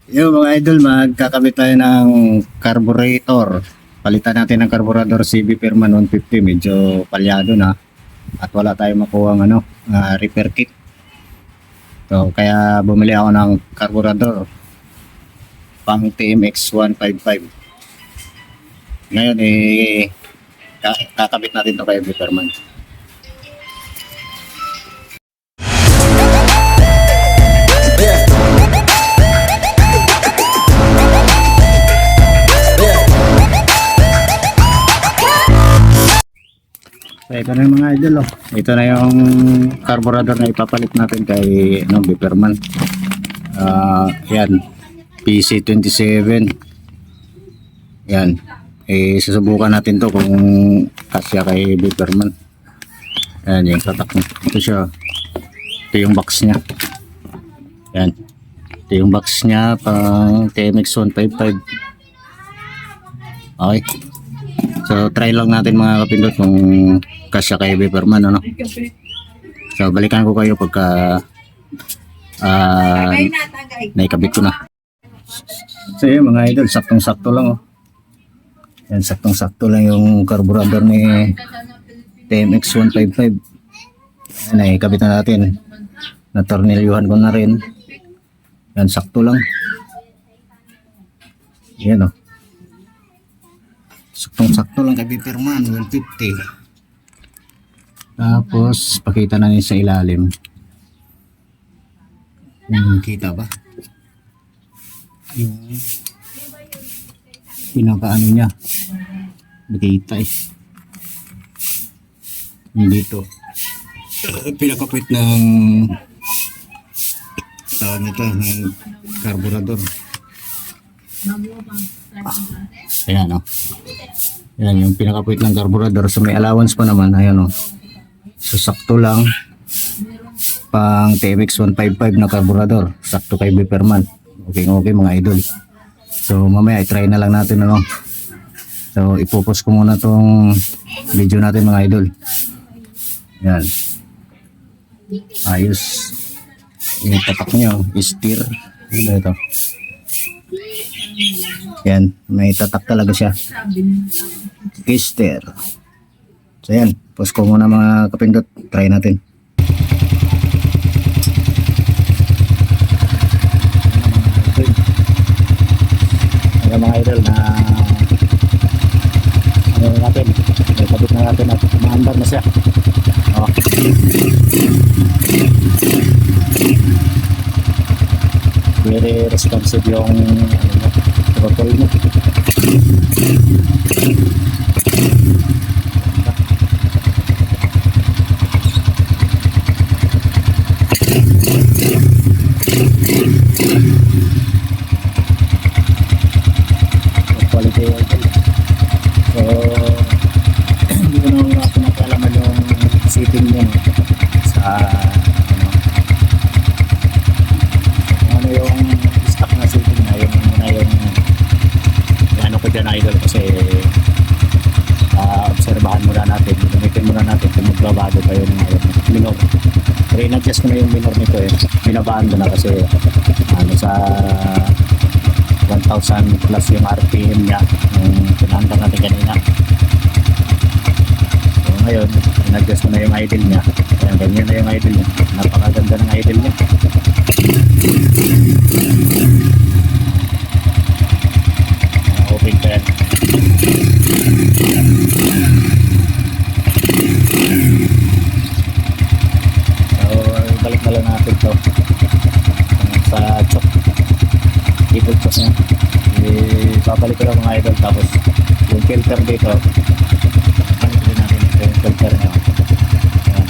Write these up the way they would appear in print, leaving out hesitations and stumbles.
Yung mga idol, magkakabit tayo ng carburetor. Palitan natin ng carburetor CB Firman 150. Medyo palyado na. At wala tayong makuha repair kit. So, kaya bumili ako ng carburetor pang TMX 155. Ngayon, kakabit natin to kay Firman. So, ito na yung mga idol, oh. Ito na yung carburetor na ipapalit natin kay Biperman. Yan, PC27. Yan. Susubukan natin to kung kasya kay Biperman. Yan, yung tatak niya. Ito siya. Ito yung box niya. Yan. Ito yung box niya pang TMX 155. Okay. So try lang natin mga kapindot kung kasya kay Biperman, ano. So balikan ko kayo pagka naikabit ko na. So yun mga idol, saktong-sakto lang, oh. Yan, saktong-sakto lang yung carburetor ni TMX 155. Yan, naikabit na natin. Natornilyuhan ko na rin. Yan, sakto lang. Yan, oh. Saktong-sakto lang kay Biperman 150. Tapos pakita na niya sa ilalim. Kita ba? Yung pinakaano niya. Nakita eh. Yung dito. Pinakapit ng tawag nito ng carburetor. Ayan, oh. Ayan yung pinakapit ng carburetor. So may allowance pa naman. Ayan, oh. So sakto lang pang TMX 155 na carburetor. Sakto kay Biperman. Okay mga idol. So mamaya i-try na lang natin, ano. So ipopost ko muna tong video natin mga idol. Ayan. Ayos. Yung tatak nyo, steer. Ano ito? Yan, may tatak talaga siya. Steer. So yan, post ko muna mga kapindot. Try natin. Ayan mga idol na ano natin, may kabit na natin at umaandar na siya. Very responsive yung throttle mo. Quality. So hindi ko na pinapalaman yung sitting niya sa ano yung stock na sitting na yung ano ko dyan idol, kasi obserbahan muna natin, gamitin muna natin kung magbabago pa yung minor. Re-adjust ko na yung minor nito eh, binabaan ko na kasi ano sa 1,000 plus yung RPM niya yung pinahanda natin kanina. So ngayon, in-adjust ko na yung idle niya. Ayan, ganyan na yung idle niya. Napakaganda ng idle niya. Open pa yan. So balik na lang natin to sa choke. Ibig choke niya. Babalik ko lang mga idol. Tapos yung filter dito, ano din natin yung filter niya. Ayan.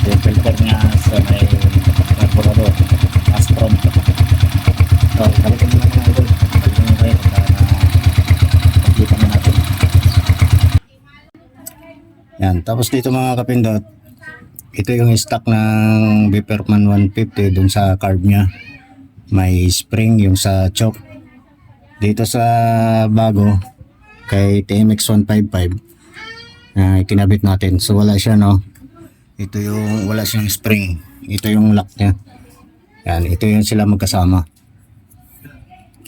Yung filter niya sa may carburetor Astron. So balik ko lang mga idol. Balik ko kayo para pagkita na natin. Yan. Tapos dito mga kapindot, ito yung stock ng Biperman 150 dun sa carb niya. May spring yung sa choke. Dito sa bago kay TMX 155 na ikinabit natin. So wala siya, no. Ito yung wala siyang spring. Ito yung lock niya. Yan, ito yung sila magkasama.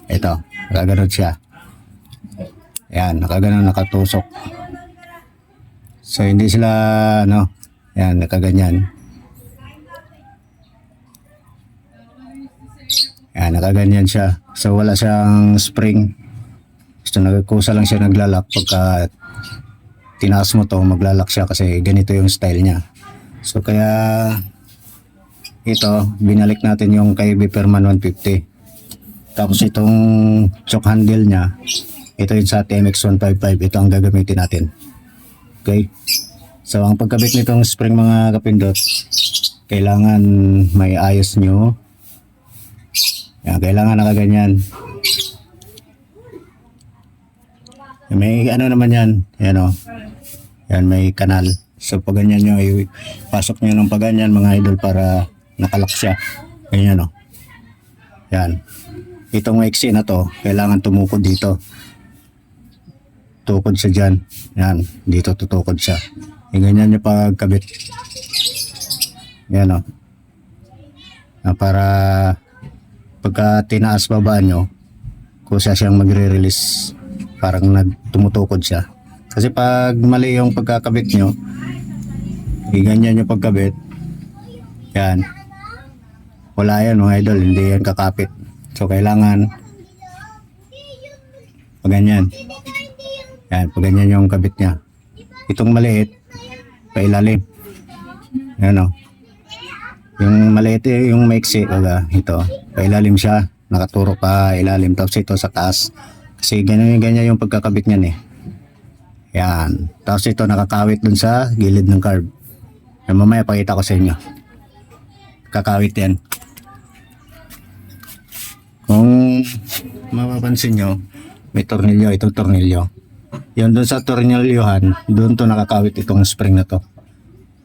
Ito, nakaganon siya. Yan, nakaganon, nakatusok. So, hindi sila, ano, yan, nakaganyan. Yan, nakaganyan siya. So, wala siyang spring. So, nagkusa lang siya naglalak. Pagka tinaas mo to, maglalak siya kasi ganito yung style niya. So, kaya ito, binalik natin yung kay Viperman 150. Tapos itong choke handle niya, ito yung sa TMX 155. Ito ang gagamitin natin. Okay? So, ang pagkabit nitong spring mga kapindot, kailangan may ayos nyo. Yan, kailangan nakaganyan. May ano naman yan. Yan o. Yan, may kanal. So, pag ganyan nyo, pasok nyo ng paganyan mga idol para nakalak siya. Ganyan o. Yan. Itong maiksi na to, kailangan tumukod dito. Tukod siya dyan. Yan, dito tutukod siya. Ganyan nyo pagkabit. Yan o. Para pagka tinaas baba nyo, kusa siyang magre-release. Parang tumutukod siya. Kasi pag mali yung pagkakabit nyo, ganyan yung pagkabit. Yan. Wala yan mga idol, hindi yan kakapit. So, kailangan pag ganyan. Yan, pag ganyan yung kabit niya. Itong maliit, pailalim. Yan o. Yung maliit, yung maiksi, ito, pailalim siya. Nakaturo pa ilalim. Tapos ito sa taas. Kasi ganyan yung pagkakabit niyan eh. Yan. Tapos ito nakakawit dun sa gilid ng carb. Yan, mamaya pakita ko sa inyo. Kakawit yan. Kung mapapansin nyo, may tornilyo, itong tornilyo. Yan doon sa tornilyohan, doon to nakakawit itong spring na to.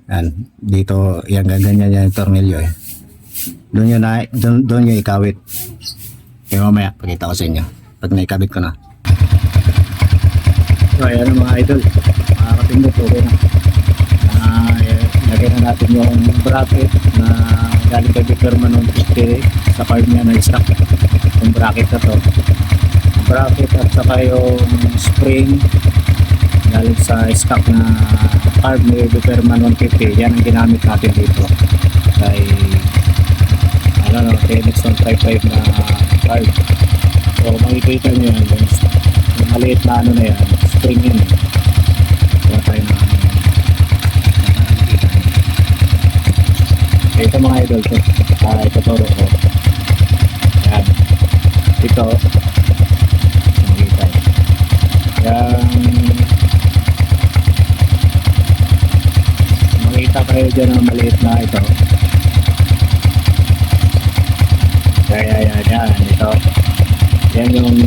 Yan, dito, yan, ganyan yan yung tornilyo eh. Doon yung ikawit. Kaya mamaya, pakita ko sa inyo. Pag naikabit ko na. So, ayan ang mga idol. Mga kapindot, okay na. Lagay na natin yung bracket na galing kay Viperman 150 sa card niya na stock. Yung bracket na to. Yung bracket at saka yung spring galing sa stock na card ni Viperman 150. Yan ang ginamit natin dito. Kay TMX 155 na card. So makikita nyo yan. Yung maliit na ano na yan. Spring yun. Kaya tayo na ito mga idol to. Ito turo ko. Yan. Ito. Makita. Yan. Makita kayo dyan ang maliit na ito. Yan. Ito. Yan yung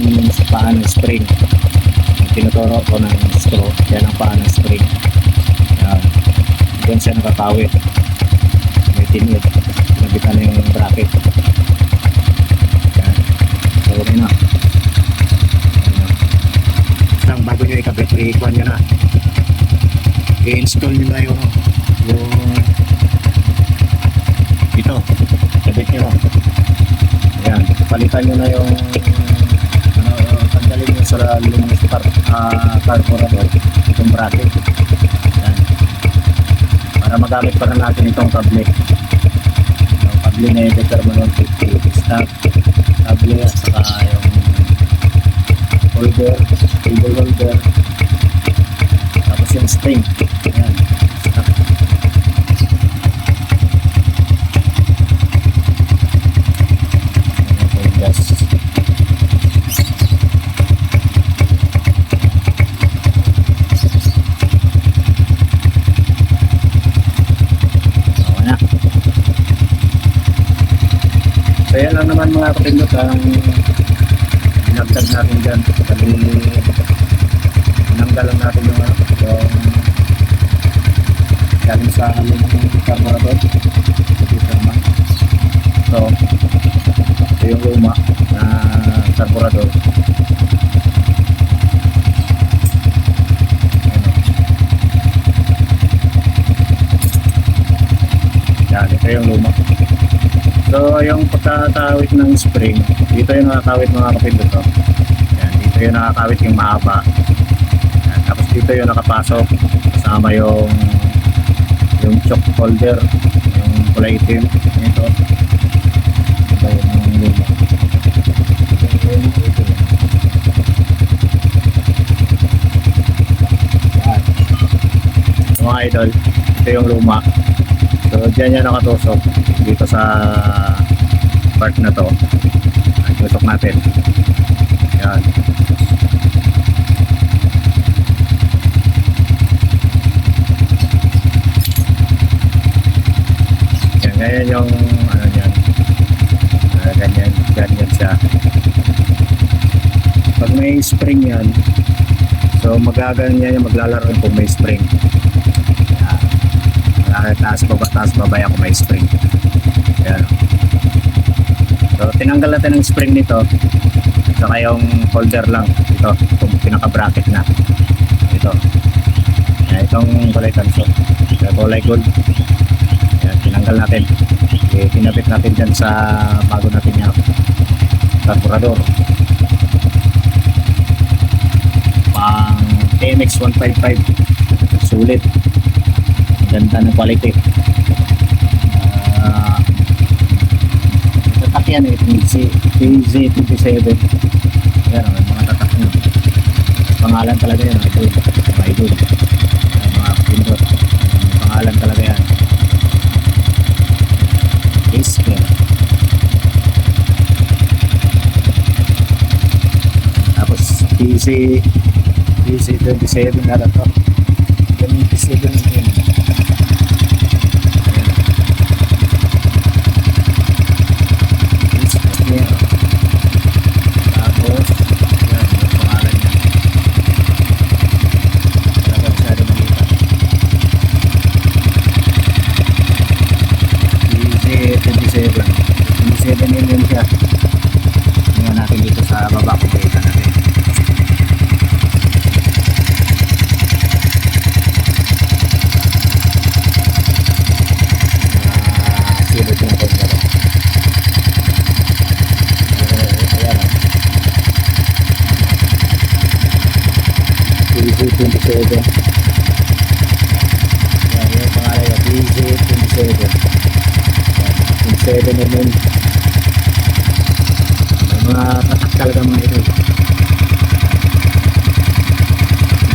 paan ng spring. Yung tinuturo ko ng screw. Yan ang paan ng spring. Yan. Diyan siya nakatawid. Tinid, nabitan na yung bracket. Yan. So, okay na. Isang bago nyo ikabit, i-ikuan nyo na. I-install nyo na yung ito. Kabit nyo. Ayan. Palitan nyo na yung tanggalin nyo sa lumang carburetor. Itong bracket. Ayan. Para magamit pa na natin itong kable. Kable na yung Viperman 150 stock kable at saka yung holder, cable holder, tapos yung spring. Ayan, stock. Ayan po yung gas. So yan lang naman mga kapindot ang pinagtag natin dyan. Sabi pinanggal lang natin yung galing sa lumang carburetor. So ito yung luma na carburetor. Yan, ito yung luma. So So, yung pagkakawit ng spring, dito yung nakakawit mga kapindot to. Yan, dito yung nakakawit yung mahaba. Yan, tapos dito yung nakapasok kasama yung choke holder, yung kulay itim. Ito. Ito yung luma. Yan. So, mga idol, ito yung luma. So, dyan yan nakatusok dito sa part na to. Ay, tusok natin. Yan. Yan, ganyan yung ano yan. Ganyan siya. Pag may spring yan, so magaganyan yan, maglalaro kung may spring. Taas baba ako may spring. Ayan. So tinanggal natin ang spring nito. Saka yung holder lang ito, itong pinaka bracket na ito. Ayan, itong kulay tanso, kulay gold. Ayan, tinanggal natin. Kinabit natin dyan sa bago natin yung carburetor pang TMX 155. Sulit, ganda ng quality. Tatak yan eh, PZ27. Yan, mga tatak nyo. Pangalan talaga yan, idol. Mga idol. Mga pindot. Pangalan talaga yan. Isker. Tapos PZ27 na ito. 27 yun. PZ27. Yan, yung pangalan niya, PZ27. 27 na yun. May mga tatak talaga mga ito.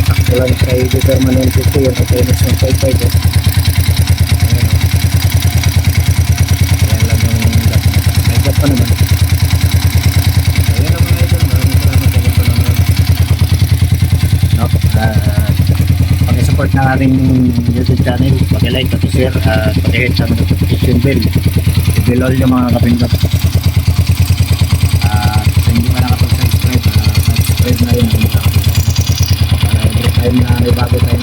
Tatak lang kay Permanente ito yun. At NX 155 eh. Ayan lang yung gap. May gap pa naman. Ayan lang mga ito. Maraming salamat sa gap pa naman. Pag-support ng ating YouTube channel, pag-like, pag-share, at pag-hit sa notification bell. I-bell all yung mga kapindot. Kung hindi ka nakapag-subscribe, subscribe na rin. Para every time na may bago tayo